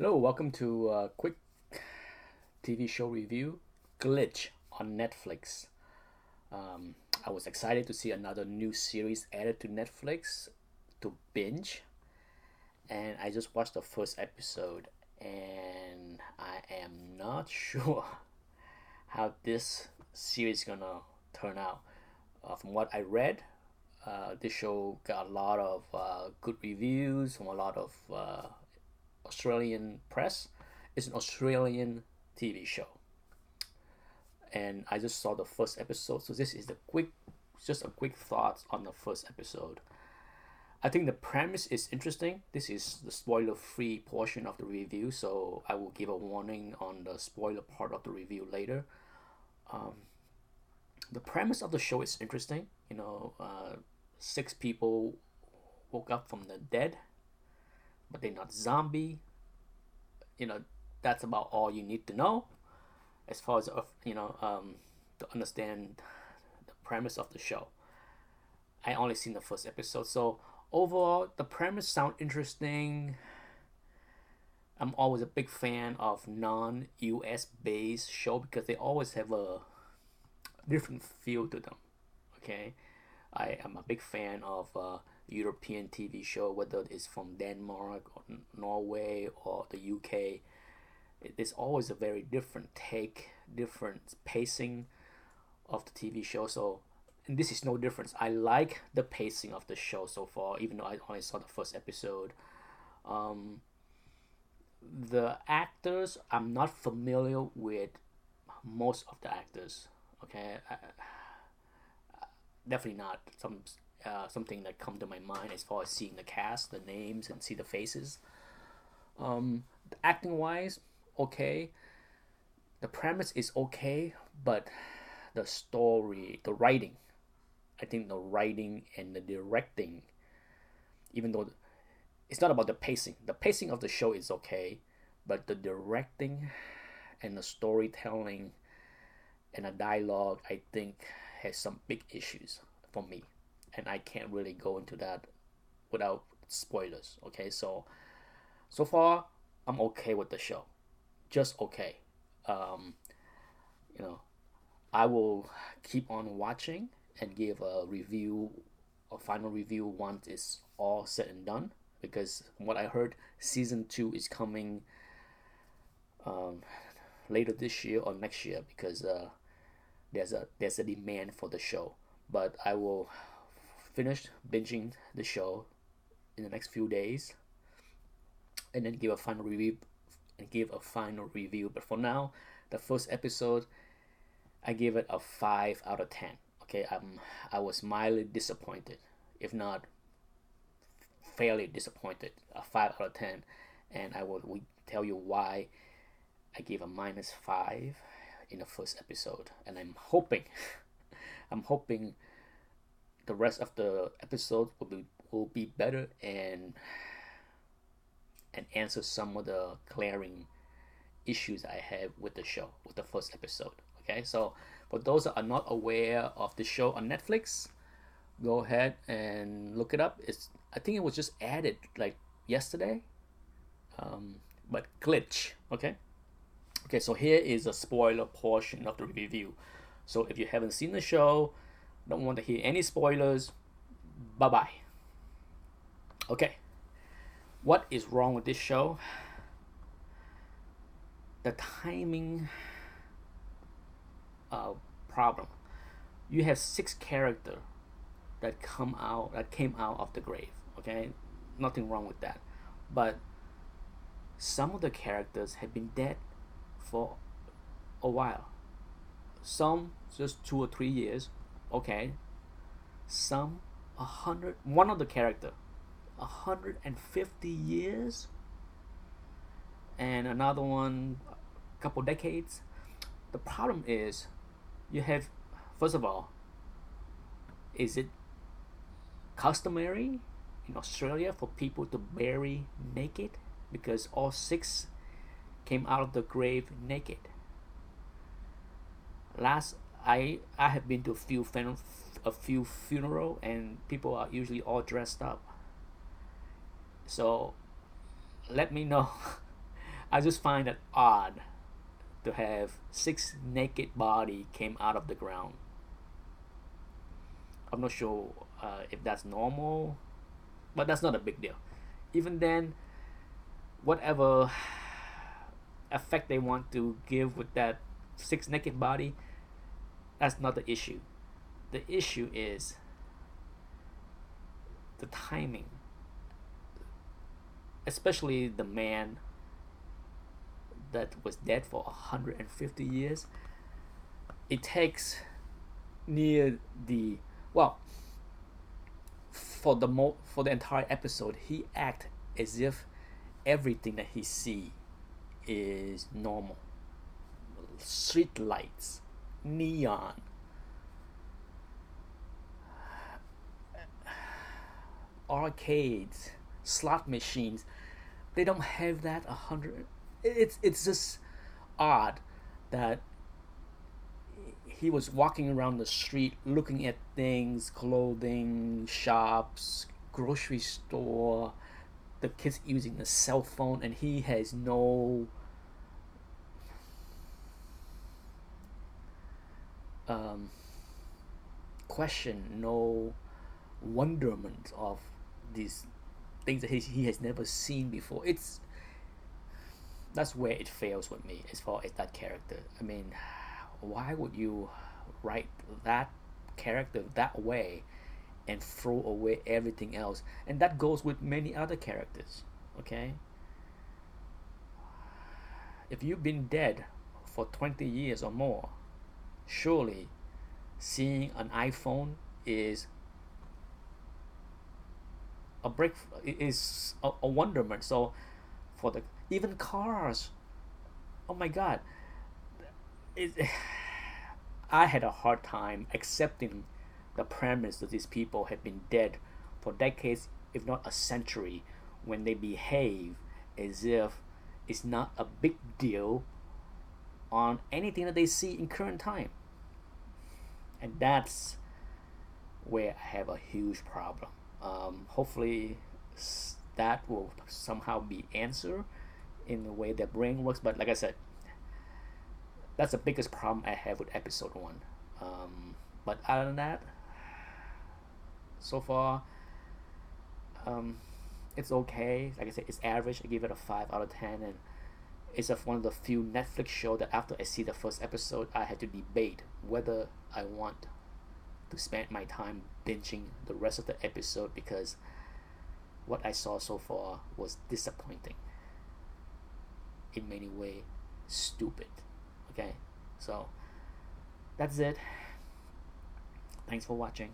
Hello, welcome to a quick TV show review, Glitch on Netflix. Um, I was excited to see another new series added to Netflix to binge, and I just watched the first episode, and I am not sure how this series is gonna turn out. From what I read, this show got a lot of good reviews from a lot of Australian press. It's an Australian TV show, and I just saw the first episode. So this is just a quick thoughts on the first episode. I think the premise is interesting. This is the spoiler-free portion of the review, so I will give a warning on the spoiler part of the review later. Um, the premise of the show is interesting. Six people woke up from the dead, but they're not zombie. You know, that's about all you need to know as far as to understand the premise of the show. I only seen the first episode, so overall the premise sound interesting. I'm always a big fan of non-US based show because they always have a different feel to them. Okay, I am a big fan of European TV show, whether it's from Denmark or Norway or the UK. It's always a very different take, different pacing of the TV show. So, and this is no difference. I like the pacing of the show so far, even though I only saw the first episode. Um, the actors, I'm not familiar with most of the actors. Okay, definitely not something that come to my mind as far as seeing the cast, the names, and see the faces. Acting wise, okay. The premise is okay, but the story, the writing, I think the writing and the directing, even though it's not about the pacing of the show is okay, but the directing and the storytelling and the dialogue, I think, has some big issues for me, and I can't really go into that without spoilers. Okay, so far I'm okay with the show, just okay. Um, you know, I will keep on watching and give a final review once it's all said and done. Because from what I heard, season two is coming um, later this year or next year because there's a demand for the show. But I will finish binging the show in the next few days and then give a final review. But for now, the first episode, I give it a 5 out of 10. Okay, I was mildly disappointed, if not fairly disappointed. A 5 out of 10, and I will tell you why I gave a -5 in the first episode, and I'm hoping the rest of the episode will be better and answer some of the glaring issues I have with the show, with the first episode. Okay, so for those that are not aware of the show on Netflix, go ahead and look it up. I think it was just added like yesterday, but Glitch. Okay. So here is a spoiler portion of the review. So if you haven't seen the show, don't want to hear any spoilers, bye bye. Okay, what is wrong with this show? The timing problem. You have six characters that came out of the grave. Okay, nothing wrong with that, but some of the characters have been dead for a while. Some just 2 or 3 years. Okay, some 100. One of the character 150 years, and another one a couple decades. The problem is you have, first of all, is it customary in Australia for people to bury naked? Because all six came out of the grave naked. Last, I have been to a few funeral, and people are usually all dressed up. So let me know I just find it odd to have six naked body came out of the ground. I'm not sure if that's normal, but that's not a big deal. Even then, whatever effect they want to give with that six naked body, that's not the issue. The issue is the timing, especially the man that was dead for 150 years. It takes near the well for the entire episode he act as if everything that he see is normal. Street lights, neon, arcades, slot machines. They don't have that 100. It's just odd that he was walking around the street looking at things, clothing, shops, grocery store, the kids using the cell phone, and he has no um, question, no wonderment of these things that he has never seen before. That's where it fails with me as far as that character. I mean, why would you write that character that way and throw away everything else? And that goes with many other characters. Okay, if you've been dead for 20 years or more, surely seeing an iPhone is a break, is a wonderment. So for the even cars, oh my god, it, I had a hard time accepting the premise that these people have been dead for decades, if not a century, when they behave as if it's not a big deal on anything that they see in current time. And that's where I have a huge problem. Hopefully, that will somehow be answered in the way their brain works. But like I said, that's the biggest problem I have with episode one. But other than that, so far, um, it's okay. Like I said, it's average. I give it a 5 out of 10, and it's one of the few Netflix show that after I see the first episode, I had to debate whether I want to spend my time binging the rest of the episode, because what I saw so far was disappointing. In many ways, stupid. Okay, so that's it. Thanks for watching.